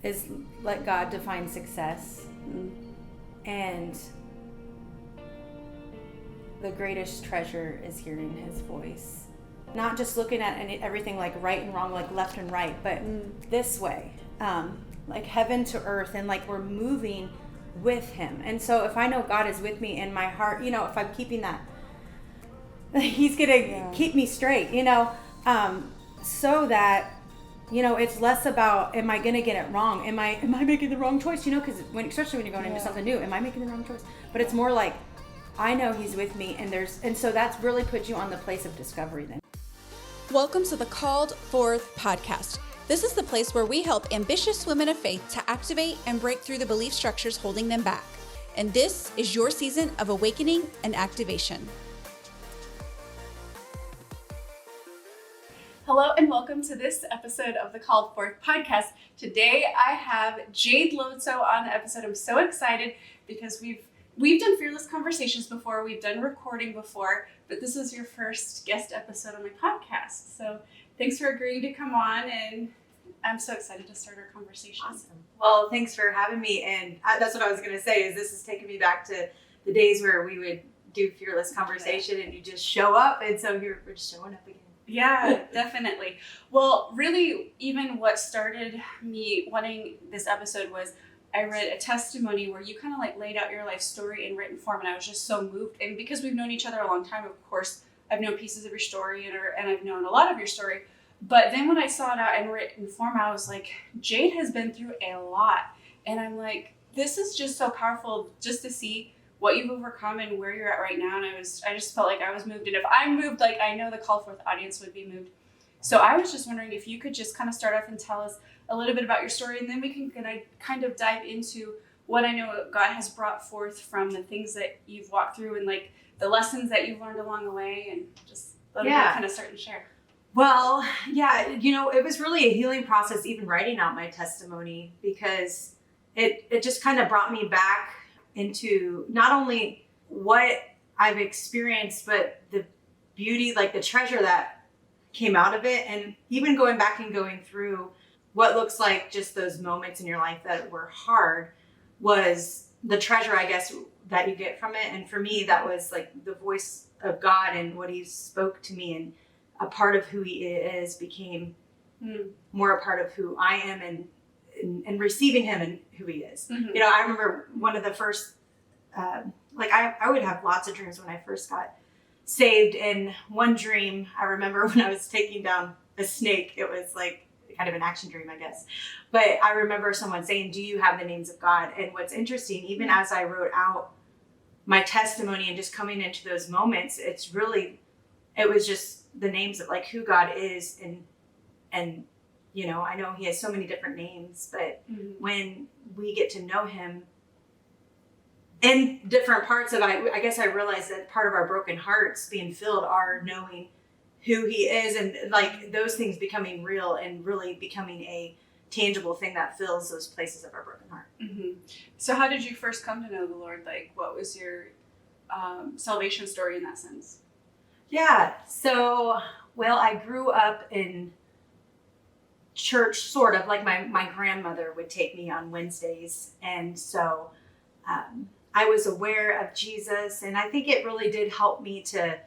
is let God define success. And the greatest treasure is hearing his voice. Not just looking at everything like right and wrong, like left and right, but this way, like heaven to earth, and like we're moving with him. And so if I know God is with me in my heart, if I'm keeping that, he's gonna keep me straight, so that it's less about, am I gonna get it wrong, am I making the wrong choice, because especially when you're going into something new, am I making the wrong choice? But it's more like, I know he's with me, and so that's really puts you on the place of discovery then. Welcome to the Called Forth podcast. This is the place where we help ambitious women of faith to activate and break through the belief structures holding them back. And this is your season of awakening and activation. Hello and welcome to this episode of the Called Forth podcast. Today I have Jade Lotzow on the episode. I'm so excited because we've done Fearless Conversations before, we've done recording before, but this is your first guest episode on my podcast. So thanks for agreeing to come on, and I'm so excited to start our conversation. Awesome. Well, thanks for having me. And that's what I was going to say, is this is taking me back to the days where we would do Fearless Conversation and you just show up. And so we're just showing up again. Yeah, definitely. Well, really, even what started me wanting this episode was I read a testimony where you kind of like laid out your life story in written form, and I was just so moved. And because we've known each other a long time, of course, I've known pieces of your story and I've known a lot of your story. But then when I saw it out in written form, I was like, Jade has been through a lot. And I'm like, this is just so powerful just to see what you've overcome and where you're at right now. And I just felt like I was moved. And if I'm moved, like I know the Call Forth audience would be moved. So I was just wondering if you could just kind of start off and tell us a little bit about your story, and then we can kind of dive into what I know God has brought forth from the things that you've walked through and like the lessons that you've learned along the way, and just let me kind of start and share. Well, yeah, it was really a healing process, even writing out my testimony, because it just kind of brought me back into not only what I've experienced, but the beauty, like the treasure that came out of it. And even going back and going through what looks like just those moments in your life that were hard was the treasure, I guess, that you get from it. And for me, that was like the voice of God and what he spoke to me, and a part of who he is became more a part of who I am, and receiving him and who he is. Mm-hmm. I remember one of the first, I would have lots of dreams when I first got saved. And one dream, I remember when I was taking down a snake, it was like kind of an action dream, I guess. But I remember someone saying, do you have the names of God? And what's interesting, even as I wrote out my testimony and just coming into those moments, it was just the names of like who God is. And I know he has so many different names, but when we get to know him in different parts of, I guess I realized that part of our broken hearts being filled are knowing who he is, and like those things becoming real and really becoming a tangible thing that fills those places of our broken heart. Mm-hmm. So how did you first come to know the Lord? Like, what was your salvation story in that sense? Yeah. So, well, I grew up in church, sort of like my grandmother would take me on Wednesdays. And so I was aware of Jesus, and I think it really did help me to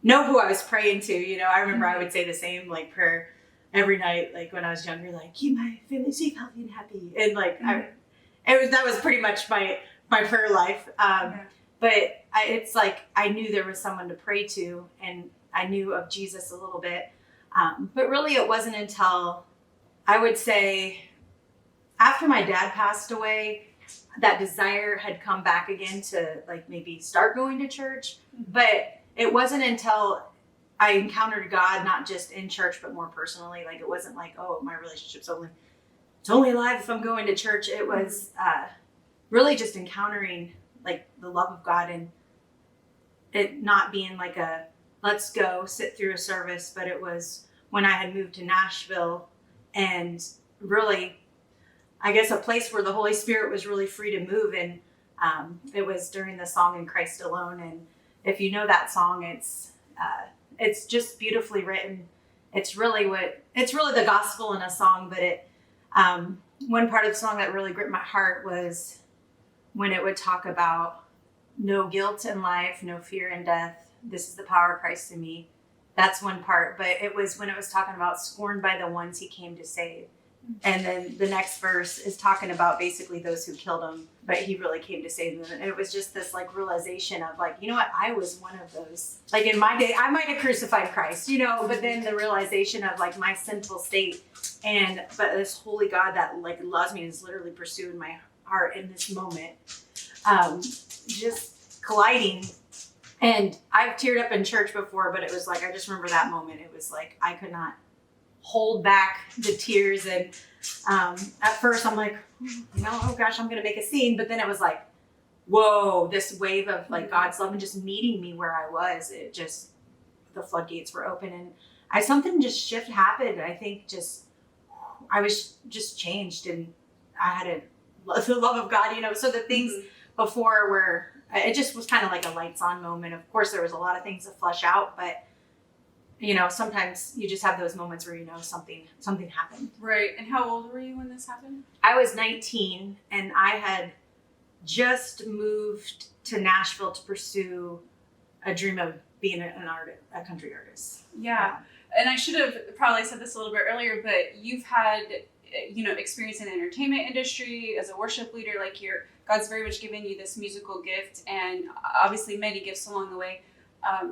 know who I was praying to. I remember I would say the same like prayer every night, like when I was younger, like keep my family safe, healthy, and happy. And like that was pretty much my prayer life. But it's like I knew there was someone to pray to, and I knew of Jesus a little bit. But really it wasn't until, I would say, after my dad passed away, that desire had come back again to like maybe start going to church. But it wasn't until I encountered God, not just in church, but more personally. Like it wasn't like, oh, my relationship's only alive if I'm going to church. It was really just encountering like the love of God, and it not being like a let's go sit through a service, but it was when I had moved to Nashville, and really, I guess, a place where the Holy Spirit was really free to move. And it was during the song "In Christ Alone." And if you know that song, it's just beautifully written. It's really the gospel in a song, but One part of the song that really gripped my heart was when it would talk about no guilt in life, no fear in death. This is the power of Christ in me. That's one part. But it was when it was talking about scorned by the ones he came to save. And then the next verse is talking about basically those who killed him, but he really came to save them. And it was just this like realization of like, you know what, I was one of those. Like in my day, I might have crucified Christ, you know, but then the realization of like my sinful state but this holy God that like loves me is literally pursuing my heart in this moment, just colliding. And I've teared up in church before, but it was like, I just remember that moment. It was like, I could not hold back the tears. And at first I'm like, oh gosh, I'm gonna make a scene. But then it was like, whoa, this wave of like God's love and just meeting me where I was. It just, the floodgates were open and something just shift happened. I think I was just changed and I had the love of God, you know. So the things before were, it just was kind of like a lights on moment. Of course, there was a lot of things to flush out, but you know, sometimes you just have those moments where you know something happened. Right. And how old were you when this happened? I was 19 and I had just moved to Nashville to pursue a dream of being an artist, a country artist. Yeah. And I should have probably said this a little bit earlier, but you've had, you know, experience in the entertainment industry as a worship leader. Like God's very much given you this musical gift and obviously many gifts along the way.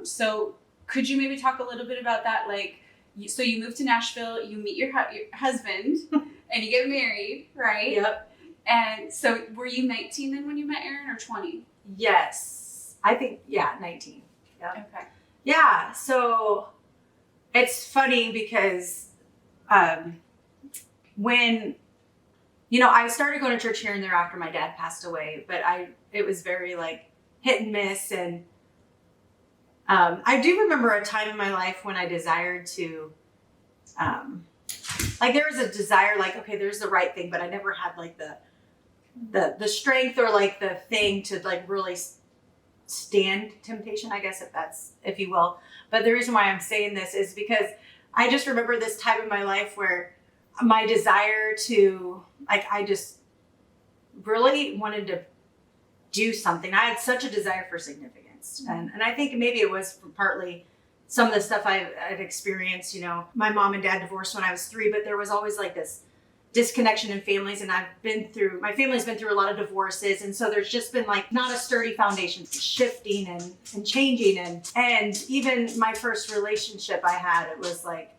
So could you maybe talk a little bit about that? Like, so you move to Nashville, you meet your husband, and you get married, right? Yep. And so were you 19 then when you met Aaron, or 20? Yes. I think, 19. Yep. Okay. Yeah. So it's funny because when, you know, I started going to church here and there after my dad passed away, but it was very like hit and miss. And I do remember a time in my life when I desired to, like there was a desire, like, okay, there's the right thing, but I never had like the strength or like the thing to like really stand temptation, I guess, if you will. But the reason why I'm saying this is because I just remember this time in my life where my desire to, like, I just really wanted to do something. I had such a desire for significance. And I think maybe it was partly some of the stuff I've experienced. You know, my mom and dad divorced when I was 3, but there was always like this disconnection in families. And my family's been through a lot of divorces. And so there's just been like not a sturdy foundation, shifting and changing. And even my first relationship I had, it was like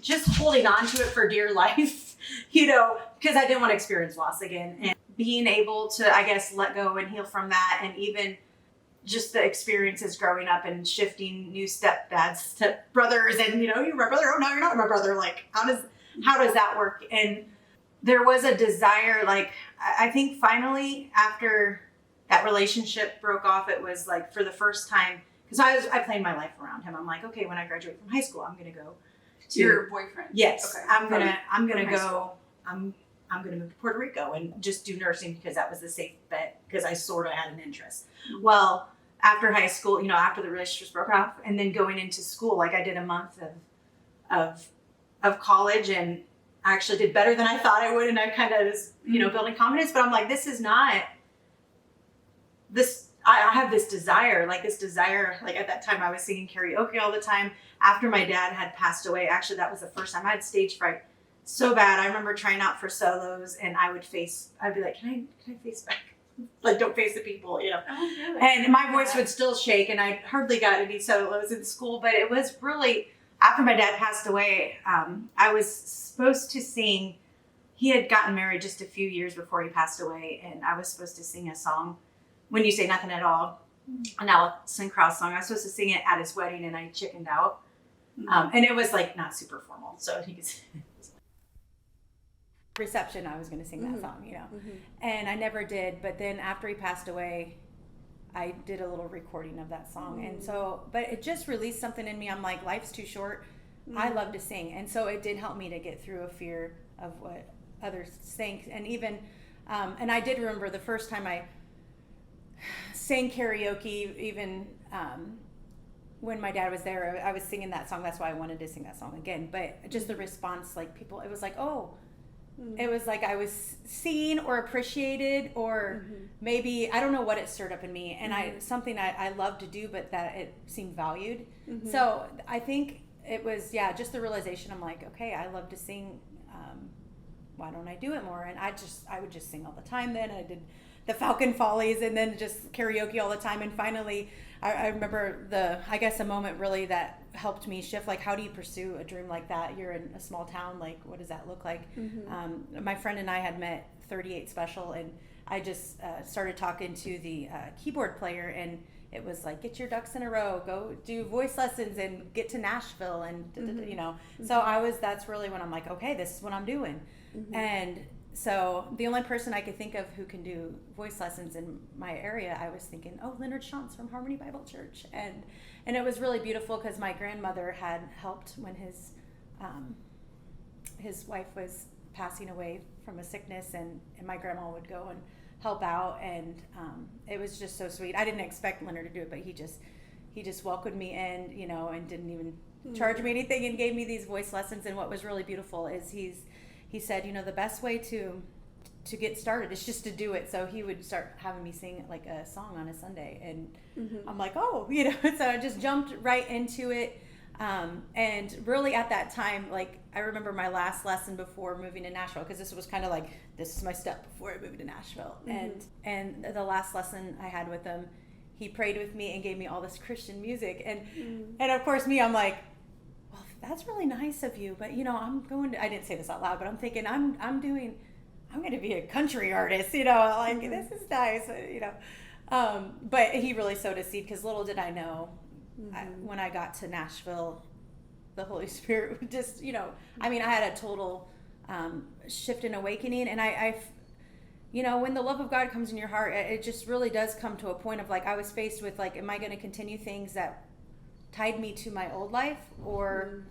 just holding on to it for dear life, you know, because I didn't want to experience loss again. And being able to, I guess, let go and heal from that. And even just the experiences growing up and shifting new stepdads to brothers and, you know, you're my brother. Oh, no, you're not my brother. Like, how does that work? And there was a desire, like, I think finally after that relationship broke off, it was like for the first time, because I planned my life around him. I'm like, okay, when I graduate from high school, I'm going to go to your boyfriend. Yes. Okay. I'm going to move to Puerto Rico and just do nursing because that was the safe bet because I sort of had an interest. Mm-hmm. Well, after high school, you know, after the relationships broke off and then going into school, like I did a month of college and I actually did better than I thought I would. And I kind of was, you know, building confidence, but I'm like, this is not this. I have this desire, like at that time I was singing karaoke all the time. After my dad had passed away, actually that was the first time I had stage fright so bad. I remember trying out for solos and I'd be like, can I face back? Like, don't face the people, you know. Oh, really? And my voice would still shake and I hardly got any solos in school, but it was really, after my dad passed away, I was supposed to sing. He had gotten married just a few years before he passed away and I was supposed to sing a song, When You Say Nothing at All, an Alison Krauss song. I was supposed to sing it at his wedding and I chickened out. And it was like not super formal, so he could reception I was going to sing that song, you know. And I never did, but then after he passed away I did a little recording of that song. And so, but it just released something in me. I'm like, life's too short. I love to sing. And so it did help me to get through a fear of what others think. And even and I did remember the first time I sang karaoke, even when my dad was there, I was singing that song. That's why I wanted to sing that song again. But just the response, like people, it was like, oh, It was like I was seen or appreciated, or maybe, I don't know what it stirred up in me. And something I love to do, but that it seemed valued. So I think it was, just the realization. I'm like, okay, I love to sing. Why don't I do it more? And I would just sing all the time then. I did the Falcon Follies and then just karaoke all the time. And finally, I remember a moment really that helped me shift, like, how do you pursue a dream like that? You're in a small town, like, what does that look like? My friend and I had met 38 Special, and I just started talking to the keyboard player, and it was like, get your ducks in a row, go do voice lessons and get to Nashville, and so that's really when I'm like, okay, this is what I'm doing. And so the only person I could think of who can do voice lessons in my area, I was thinking, Leonard Shantz from Harmony Bible Church. And it was really beautiful because my grandmother had helped when his wife was passing away from a sickness, and my grandma would go and help out, and it was just so sweet. I didn't expect Leonard to do it, but he just welcomed me in, and didn't even charge me anything, and gave me these voice lessons. And what was really beautiful is he said, the best way to get started is just to do it. So he would start having me sing like a song on a Sunday, and I'm like, so I just jumped right into it. And really at that time, like, I remember my last lesson before moving to Nashville, because this was kind of like, this is my step before I moved to Nashville. And the last lesson I had with him, he prayed with me and gave me all this Christian music. And of course me, I'm like, well, that's really nice of you, but I didn't say this out loud, but I'm thinking I'm going to be a country artist, like, this is nice, but he really sowed a seed, because little did I know, when I got to Nashville, the Holy Spirit would just, I had a total shift and awakening. And I when the love of God comes in your heart, it just really does come to a point of, like, I was faced with, like, am I going to continue things that tied me to my old life, or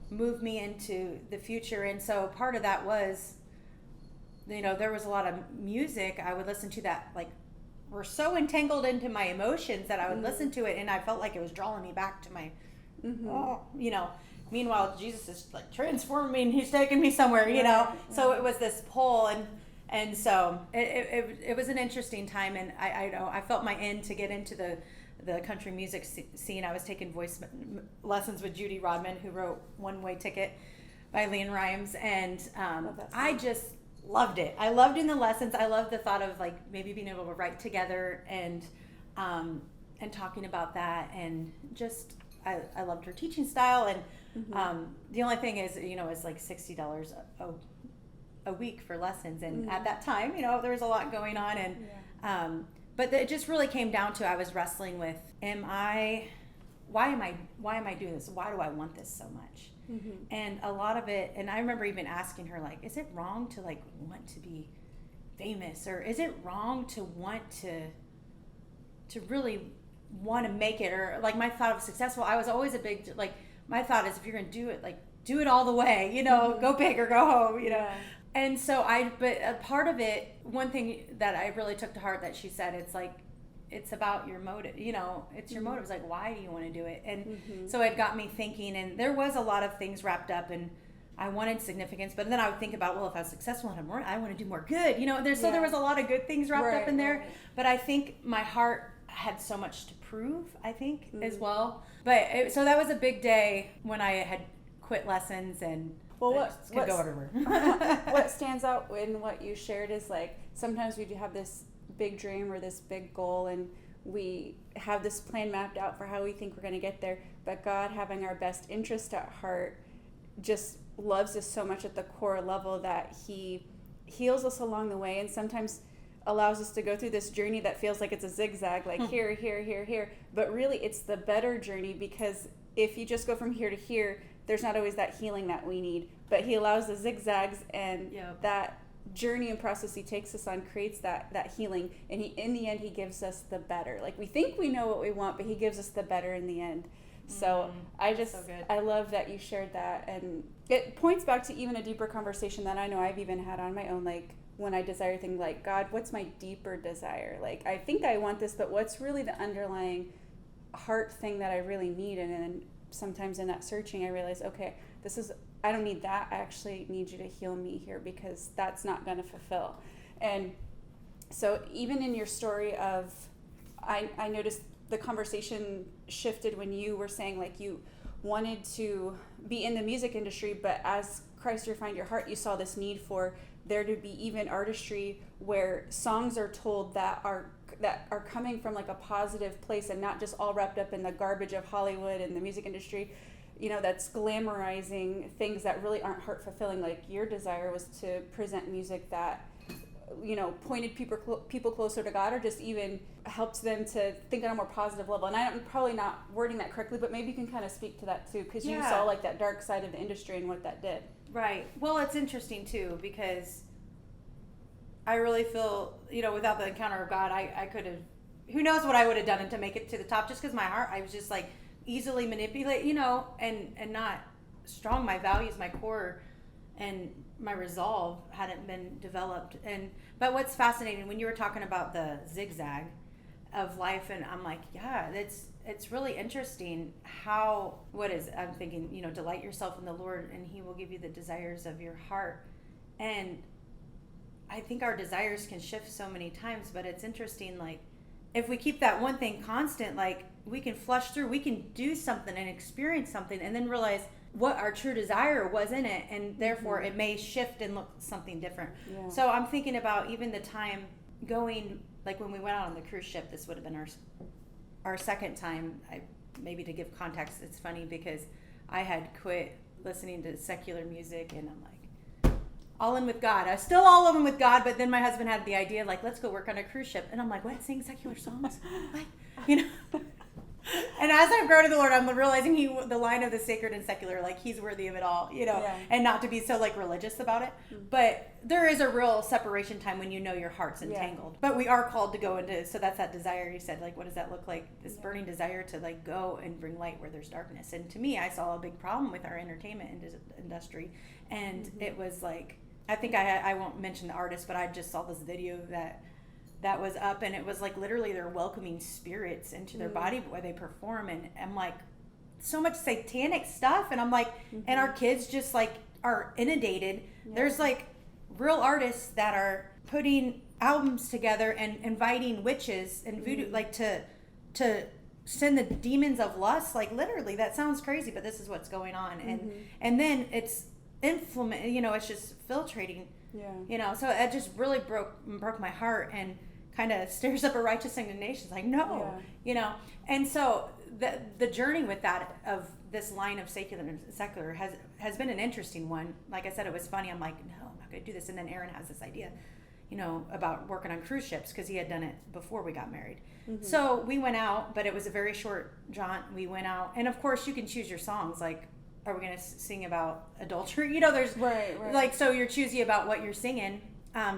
move me into the future? And so part of that was, there was a lot of music I would listen to that, like, were so entangled into my emotions that I would listen to it, and I felt like it was drawing me back to my, meanwhile, Jesus is, like, transforming me, and he's taking me somewhere, So it was this pull, and so it was an interesting time. And I felt my end to get into the country music scene. I was taking voice lessons with Judy Rodman, who wrote One Way Ticket by Leanne Rimes, and I just loved it. I loved doing the lessons. I loved the thought of, like, maybe being able to write together and talking about that, and just I loved her teaching style. And the only thing is, it's like $60 a week for lessons, and at that time, there was a lot going on, and but it just really came down to, I was wrestling with, why am I doing this? Why do I want this so much? And a lot of it, and I remember even asking her, like, is it wrong to, like, want to be famous, or is it wrong to want to really want to make it? Or, like, my thought of successful, I was always a big, like, my thought is, if you're going to do it, like, do it all the way, go big or go home, And so but a part of it, one thing that I really took to heart that she said, it's like, it's about your motive, it's your motive. It's like, why do you want to do it? And so it got me thinking, and there was a lot of things wrapped up, and I wanted significance, but then I would think about, well, if I was successful and I want to do more good, there was a lot of good things wrapped up in there. Right. But I think my heart had so much to prove, I think, as well. But so that was a big day when I had quit lessons, and go everywhere. What stands out in what you shared is, like, sometimes we do have this big dream or this big goal, and we have this plan mapped out for how we think we're going to get there, but God, having our best interest at heart, just loves us so much at the core level that he heals us along the way, and sometimes allows us to go through this journey that feels like it's a zigzag, like here, but really it's the better journey, because if you just go from here to here, there's not always that healing that we need, but he allows the zigzags, and that journey and process he takes us on creates that healing, and in the end he gives us the better. Like, we think we know what we want, but he gives us the better in the end. So I love that you shared that, and it points back to even a deeper conversation that I know I've even had on my own, like, when I desire things, like, God, what's my deeper desire? Like, I think I want this, but what's really the underlying heart thing that I really need? And then sometimes in that searching, I realize, okay, this is I don't need that. I actually need you to heal me here because that's not going to fulfill. And so even in your story of, I noticed the conversation shifted when you were saying like you wanted to be in the music industry, but as Christ refined your heart, you saw this need for there to be even artistry where songs are told that are coming from like a positive place and not just all wrapped up in the garbage of Hollywood and the music industry, you know, that's glamorizing things that really aren't heart fulfilling. Like your desire was to present music that, you know, pointed people closer to God, or just even helped them to think on a more positive level. And I'm probably not wording that correctly, but maybe you can kind of speak to that too, because you saw like that dark side of the industry and what that did. Right. Well, it's interesting too, because I really feel, you know, without the encounter of God, I could have, who knows what I would have done to make it to the top, just because my heart, I was just like easily manipulate, you know, and not strong. My values, my core, and my resolve hadn't been developed. But what's fascinating, when you were talking about the zigzag of life, and I'm like, yeah, it's really interesting how, I'm thinking, you know, delight yourself in the Lord and he will give you the desires of your heart. And I think our desires can shift so many times, but it's interesting, like, if we keep that one thing constant, like, we can flush through, we can do something and experience something and then realize what our true desire was in it, and therefore it may shift and look something different. Yeah. So I'm thinking about even the time going, like when we went out on the cruise ship, this would have been our second time. Maybe to give context, it's funny because I had quit listening to secular music, and I'm like, all in with God. I was still all in with God, but then my husband had the idea, like, let's go work on a cruise ship. And I'm like, what, sing secular songs? What? You know? And as I've grown to the Lord, I'm realizing the line of the sacred and secular, like, he's worthy of it all, you know, and not to be so, like, religious about it. Mm-hmm. But there is a real separation time when you know your heart's entangled. Yeah. But we are called to go into, so that's that desire you said, like, what does that look like? This burning desire to, like, go and bring light where there's darkness. And to me, I saw a big problem with our entertainment industry. And it was like, I think I won't mention the artist, but I just saw this video that was up, and it was like literally they're welcoming spirits into their body where they perform, and I'm like, so much satanic stuff, and I'm like, and our kids just like are inundated. There's like real artists that are putting albums together and inviting witches and voodoo, like to send the demons of lust, like literally. That sounds crazy, but this is what's going on. And then it's inflammation, you know, it's just filtrating. Yeah. You know, so it just really broke my heart and kind of stirs up a righteous indignation. Like, no, you know. And so the journey with that, of this line of secular has been an interesting one. Like I said, it was funny. I'm like, no, I'm not going to do this. And then Aaron has this idea, you know, about working on cruise ships, because he had done it before we got married. So we went out, but it was a very short jaunt. We went out, and of course you can choose your songs. Like, are we going to sing about adultery? You know, there's right. Like, so you're choosy about what you're singing.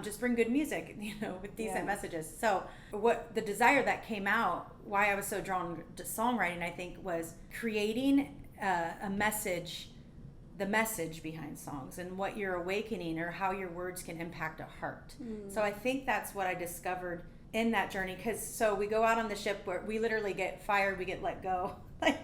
Just bring good music, you know, with decent messages. So what the desire that came out, why I was so drawn to songwriting, I think, was creating a message, the message behind songs, and what you're awakening, or how your words can impact a heart. So I think that's what I discovered in that journey. Because so we go out on the ship where we literally get fired, we get let go. Like,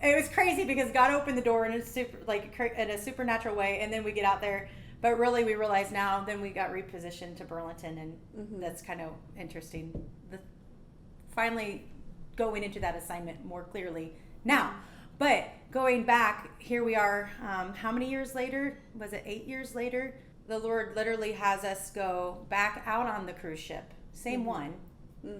it was crazy because God opened the door in a supernatural way, and then we get out there. But really, we realize now, then we got repositioned to Burlington, and that's kind of interesting. Finally going into that assignment more clearly now. But going back, here we are, how many years later? Was it 8 years later? The Lord literally has us go back out on the cruise ship. Same one.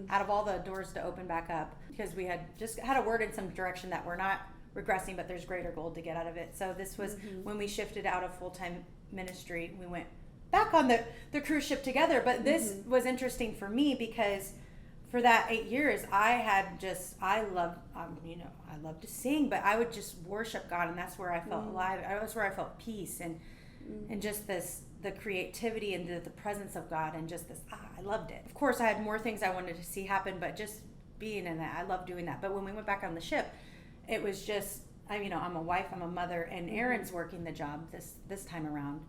Out of all the doors to open back up, because we had just had a word in some direction that we're not regressing, but there's greater gold to get out of it. So this was when we shifted out of full-time ministry, we went back on the cruise ship together. But this was interesting for me, because for that 8 years, I love to sing, but I would just worship God, and that's where I felt alive. That's where I felt peace and just the creativity and the presence of God, and just this, I loved it. Of course, I had more things I wanted to see happen, but just being in that, I love doing that. But when we went back on the ship, it was just, I'm a wife, I'm a mother, and Aaron's working the job this time around,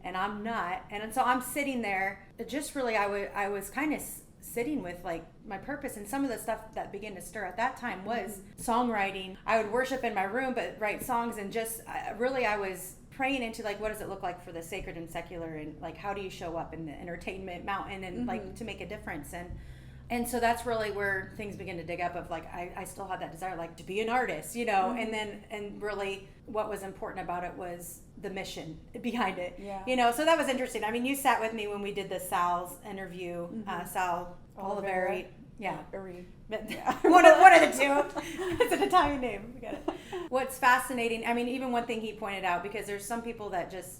and I'm not. And so I'm sitting there, just really, I was kind of sitting with like my purpose, and some of the stuff that began to stir at that time was songwriting. I would worship in my room, but write songs, and just really I was praying into like, what does it look like for the sacred and secular, and like, how do you show up in the entertainment mountain and like to make a difference? And so that's really where things begin to dig up of like, I still had that desire, like to be an artist, you know, and really what was important about it was the mission behind it, you know, so that was interesting. I mean, you sat with me when we did the Sal's interview, Sal Oliveri. Yeah. One of the two. It's an Italian name. We got it. What's fascinating, I mean, even one thing he pointed out, because there's some people that just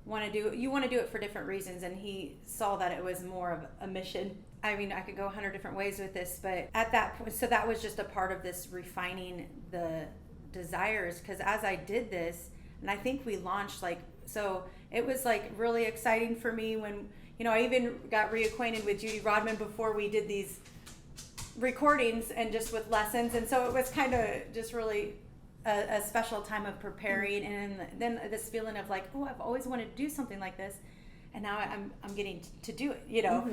want to do it for different reasons, and he saw that it was more of a mission. I mean, I could go 100 different ways with this, but at that point, so that was just a part of this refining the desires, because as I did this, and I think we launched like, so it was like really exciting for me when, you know, I even got reacquainted with Judy Rodman before we did these recordings and just with lessons, and so it was kind of just really a special time of preparing, and then this feeling of like, oh, I've always wanted to do something like this, and now I'm getting to do it, you know.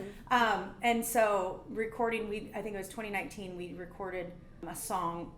And so recording, I think it was 2019, we recorded a song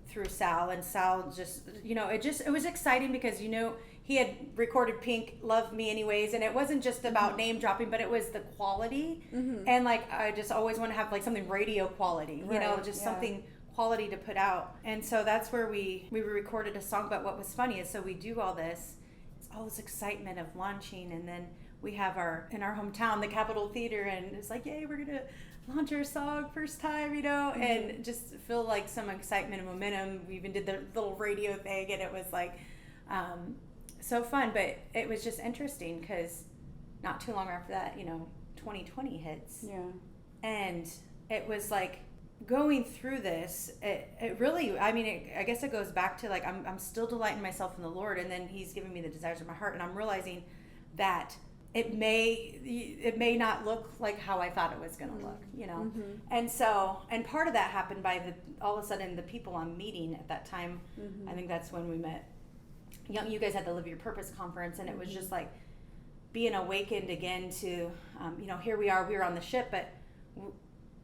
through Sal, and Sal just, you know, it was exciting because, you know, he had recorded Pink Love Me Anyways, and it wasn't just about name dropping, but it was the quality, and like I just always want to have like something radio quality, you know, just something quality to put out. And so that's where we recorded a song. But what was funny is, so we do all this, it's all this excitement of launching, and then we have in our hometown, the Capitol Theater, and it's like, yay, we're gonna launch our song first time, you know, and just feel like some excitement and momentum. We even did the little radio thing, and it was like so fun. But it was just interesting because not too long after that, you know, 2020 hits, and it was like going through this, it really, I mean, I guess it goes back to like, I'm still delighting myself in the Lord, and then he's giving me the desires of my heart, and I'm realizing that it may not look like how I thought it was going to look, you know. And so, and part of that happened by all of a sudden the people I'm meeting at that time, I think that's when we met. You guys had the Live Your Purpose conference, and it was just like being awakened again to, you know, here we are on the ship, but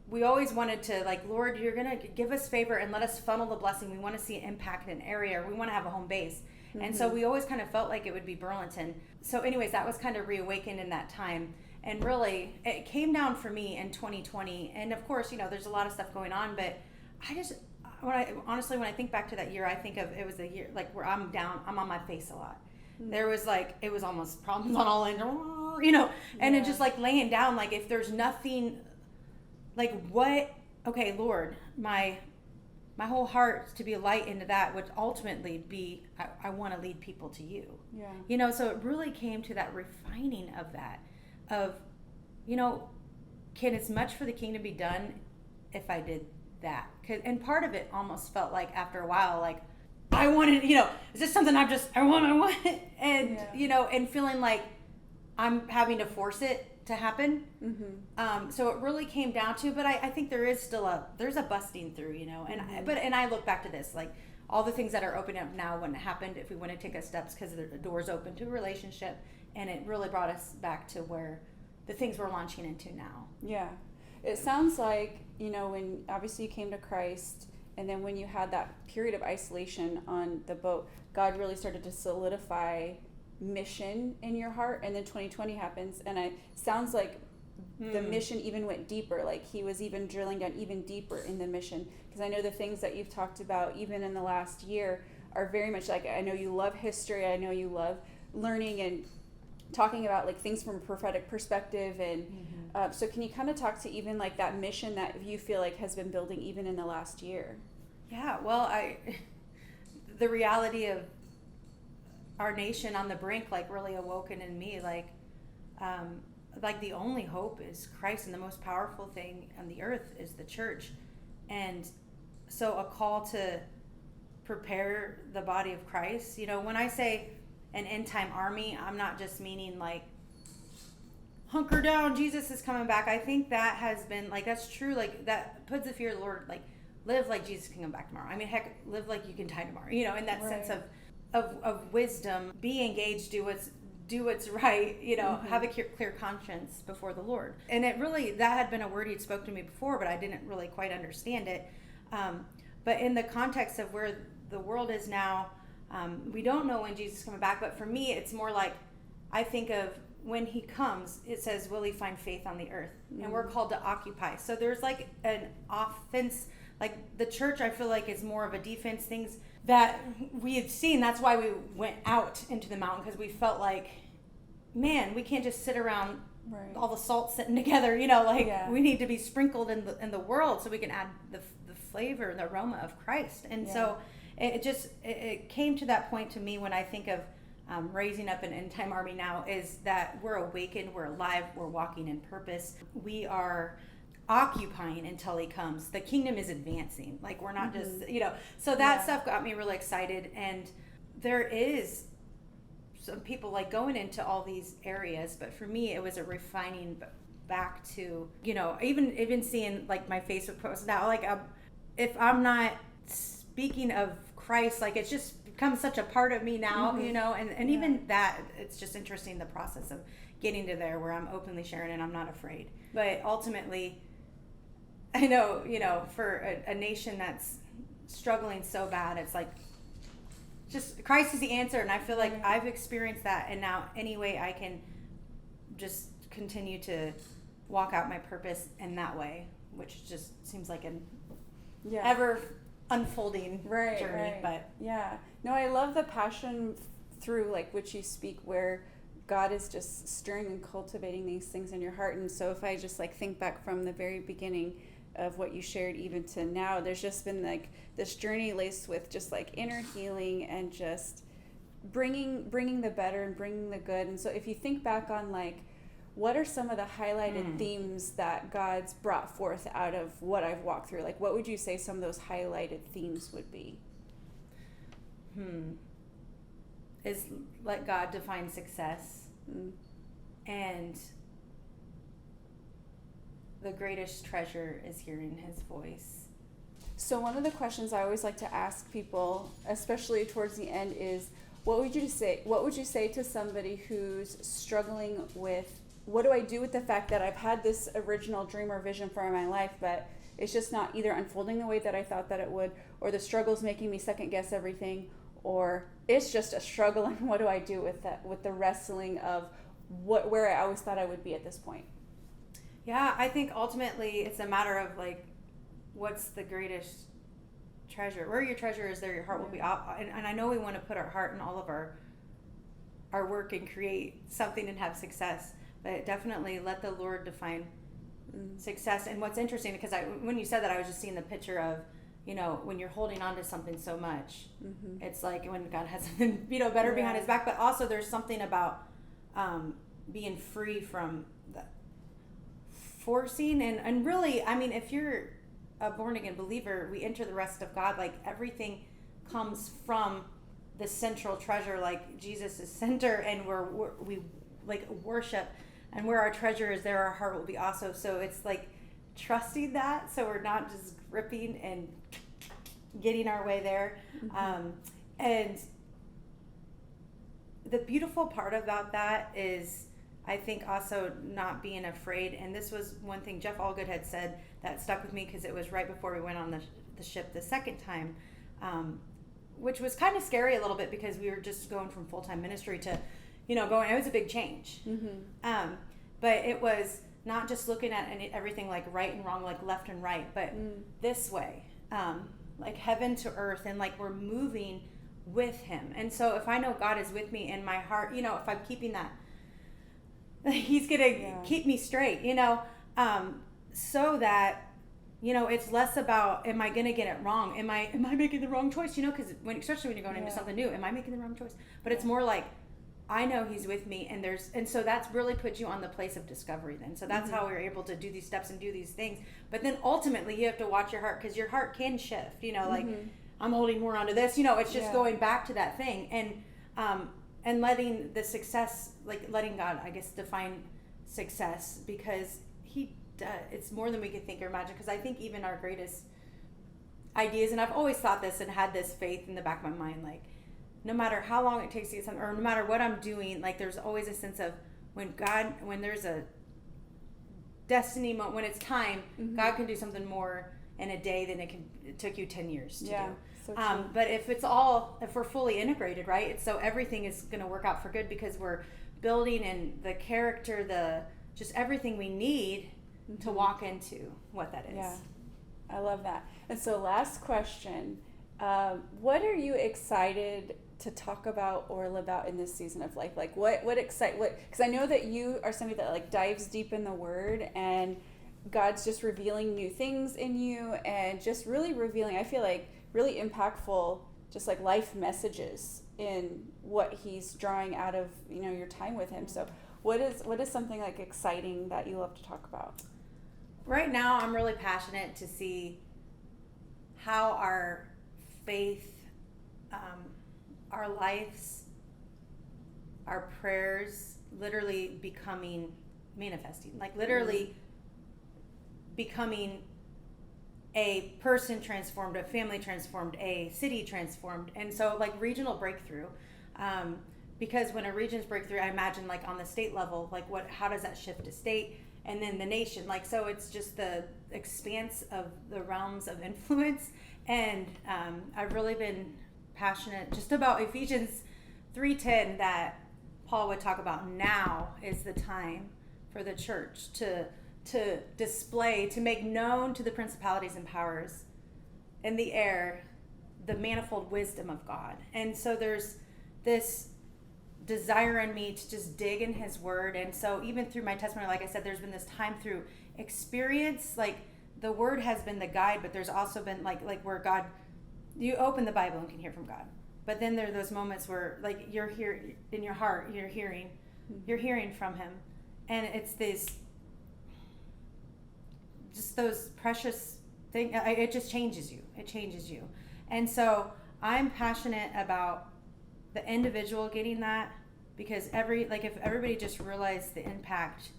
we always wanted to, like, Lord, you're going to give us favor and let us funnel the blessing. We want to see impact in an area. We want to have a home base. And so we always kind of felt like it would be Burlington. So anyways, that was kind of reawakened in that time. And really, it came down for me in 2020. And of course, you know, there's a lot of stuff going on, but when I think back to that year, I think of it was the year like where I'm on my face a lot. There was like, it was almost problems on all ends, you know, and it just like laying down, like if there's nothing, like what, okay, Lord, my whole heart to be a light into that would ultimately be, I want to lead people to you. You know, so it really came to that refining of that, of, you know, can as much for the kingdom be done if I did that? And part of it almost felt like after a while, like, I wanted, you know, is this something I want, and, you know, and feeling like I'm having to force it to happen. So it really came down to, but I think there is still there's a busting through, you know, and I look back to this, like all the things that are opening up now wouldn't have happened if we wouldn't take us steps, because the doors open to a relationship, and it really brought us back to where the things we're launching into now. It sounds like, you know, when obviously you came to Christ, and then when you had that period of isolation on the boat, God really started to solidify mission in your heart, and then 2020 happens, and it sounds like the mission even went deeper, like he was even drilling down even deeper in the mission, because I know the things that you've talked about even in the last year are very much like, I know you love history, I know you love learning and talking about like things from a prophetic perspective, and so can you kind of talk to even like that mission that you feel like has been building even in the last year? Well, the reality of our nation on the brink, like really awoken in me, like the only hope is Christ, and the most powerful thing on the earth is the church. And so a call to prepare the body of Christ, you know, when I say an end time army, I'm not just meaning like hunker down, Jesus is coming back. I think that has been like, that's true, like that puts the fear of the Lord, like live like Jesus can come back tomorrow. I mean, heck, live like you can die tomorrow, you know, in that sense of wisdom, be engaged, do what's right, you know, have a clear conscience before the Lord. And it really, that had been a word he'd spoke to me before, but I didn't really quite understand it. But in the context of where the world is now, We don't know when Jesus is coming back, but for me, it's more like I think of when he comes, it says, will he find faith on the earth? And we're called to occupy. So there's like an offense, like the church, I feel like is more of a defense, things that we had seen. That's why we went out into the mountain, because we felt like, man, we can't just sit around all the salt sitting together, we need to be sprinkled in the world so we can add the flavor and the aroma of Christ. And so it came to that point to me when I think of raising up an end time army now, is that we're awakened, we're alive, we're walking in purpose. We are occupying until he comes. The kingdom is advancing. Like we're not just, so that stuff got me really excited. And there is some people like going into all these areas, but for me, it was a refining back to, even seeing like my Facebook posts now, like if I'm not speaking of Christ, like it's just become such a part of me now, and even that, it's just interesting, the process of getting to there where I'm openly sharing and I'm not afraid. But ultimately, I know, for a nation that's struggling so bad, it's like just Christ is the answer. And I feel like I've experienced that, and now any way I can just continue to walk out my purpose in that way, which just seems like an ever unfolding journey. But no, I love the passion through like which you speak, where God is just stirring and cultivating these things in your heart. And so if I just like think back from the very beginning of what you shared even to now, there's just been like this journey laced with just like inner healing and just bringing the better and bringing the good. And so if you think back on like, what are some of the highlighted themes that God's brought forth out of what I've walked through? Like, what would you say some of those highlighted themes would be? Is let God define success. And the greatest treasure is hearing his voice. So one of the questions I always like to ask people, especially towards the end, is what would you say to somebody who's struggling with, what do I do with the fact that I've had this original dream or vision for my life, but it's just not either unfolding the way that I thought that it would, or the struggle's making me second guess everything, or it's just a struggle, and what do I do with that, with the wrestling of where I always thought I would be at this point? Yeah, I think ultimately it's a matter of like, what's the greatest treasure? Where your treasure is, there your heart will be. And I know we want to put our heart in all of our work and create something and have success, but definitely let the Lord define success. And what's interesting, because when you said that, I was just seeing the picture of, when you're holding on to something so much, it's like when God has something, better behind his back. But also there's something about being free from the forcing. And really, I mean, if you're a born-again believer, we enter the rest of God. Like everything comes from the central treasure, like Jesus is center, and we like worship, and where our treasure is, there our heart will be also. So it's like trusting that, so we're not just gripping and getting our way there. And the beautiful part about that is, I think, also not being afraid. And this was one thing Jeff Allgood had said that stuck with me, because it was right before we went on the ship the second time, which was kind of scary a little bit, because we were just going from full-time ministry to going, it was a big change. But it was not just looking at everything like right and wrong, like left and right, but this way, like heaven to earth, and like we're moving with him. And so if I know God is with me in my heart, if I'm keeping that, he's gonna keep me straight, so that it's less about, am I gonna get it wrong, am I making the wrong choice, because especially when you're going into something new, am I making the wrong choice? But it's more like, I know he's with me, and so that's really put you on the place of discovery then. So that's how we're able to do these steps and do these things. But then ultimately you have to watch your heart, because your heart can shift, like I'm holding more onto this, it's just going back to that thing, and letting the success, like letting God, I guess, define success, because he does. It's more than we could think or imagine. Because I think even our greatest ideas, and I've always thought this and had this faith in the back of my mind, like, no matter how long it takes to get something, or no matter what I'm doing, like there's always a sense of when there's a destiny moment, when it's time, God can do something more in a day than it took you 10 years to do. So true. But if we're fully integrated, right? It's so everything is going to work out for good because we're building in the character, just everything we need to walk into what that is. Yeah, I love that. And so last question, what are you excited to talk about or live out in this season of life? Like what because I know that you are somebody that like dives deep in the word, and God's just revealing new things in you and just really revealing, I feel like, really impactful, just like life messages in what he's drawing out of, your time with him. So what is something like exciting that you love to talk about? Right now, I'm really passionate to see how our faith, our lives, our prayers literally manifesting, like literally becoming a person transformed, a family transformed, a city transformed. And so like regional breakthrough, because when a region's breakthrough, I imagine like on the state level, like how does that shift to state and then the nation? Like, so it's just the expanse of the realms of influence. And I've really been passionate just about Ephesians 3:10, that Paul would talk about. Now is the time for the church to display, to make known to the principalities and powers in the air the manifold wisdom of God. And so there's this desire in me to just dig in his word. And so even through my testimony, like I said, there's been this time through experience, like the word has been the guide, but there's also been like where God, you open the Bible and can hear from God. But then there are those moments where like you're here in your heart, you're hearing from him. And it's just those precious things. It just changes you. It changes you. And so I'm passionate about the individual getting that, because if everybody just realized the impact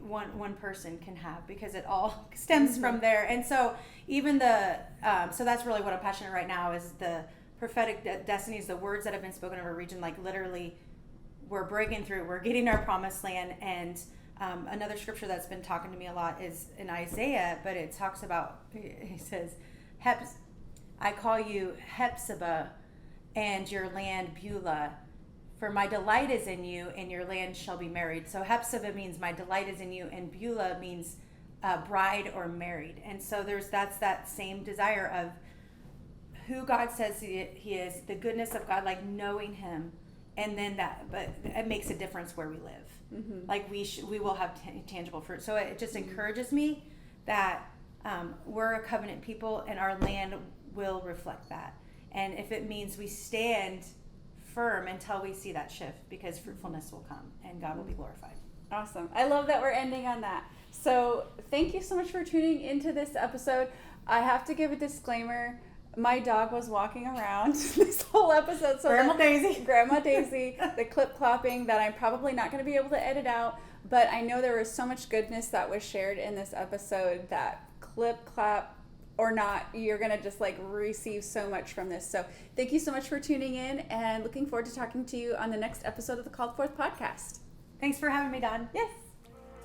one person can have, because it all stems from there. And so even so that's really what I'm passionate right now, is the prophetic destinies, the words that have been spoken over region. Like literally we're breaking through, we're getting our promised land. And another scripture that's been talking to me a lot is in Isaiah, but it talks about, he says, I call you Hephzibah and your land Beulah, for my delight is in you and your land shall be married. So Hephzibah means my delight is in you, and Beulah means bride or married. And so that's that same desire of who God says he is, the goodness of God, like knowing him. And then but it makes a difference where we live. Mm-hmm. Like we will have tangible fruit. So it just encourages me that we're a covenant people and our land will reflect that. And if it means we stand firm until we see that shift, because fruitfulness will come and God will be glorified. Awesome. I love that we're ending on that. So thank you so much for tuning into this episode. I have to give a disclaimer. My dog was walking around this whole episode. So Grandma Daisy, the clip clopping that I'm probably not going to be able to edit out. But I know there was so much goodness that was shared in this episode that clip, clap, or not, you're going to just like receive so much from this. So thank you so much for tuning in, and looking forward to talking to you on the next episode of the Called Forth podcast. Thanks for having me, Dawn. Yes.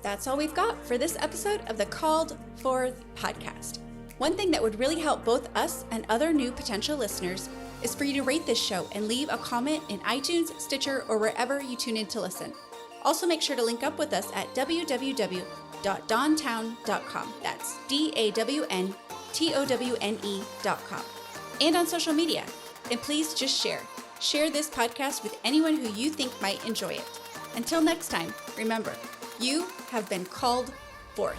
That's all we've got for this episode of the Called Forth podcast. One thing that would really help both us and other new potential listeners is for you to rate this show and leave a comment in iTunes, Stitcher, or wherever you tune in to listen. Also, make sure to link up with us at www.dawntown.com. That's DAWNTOWNE.com. And on social media. And please just share. Share this podcast with anyone who you think might enjoy it. Until next time, remember, you have been called forth.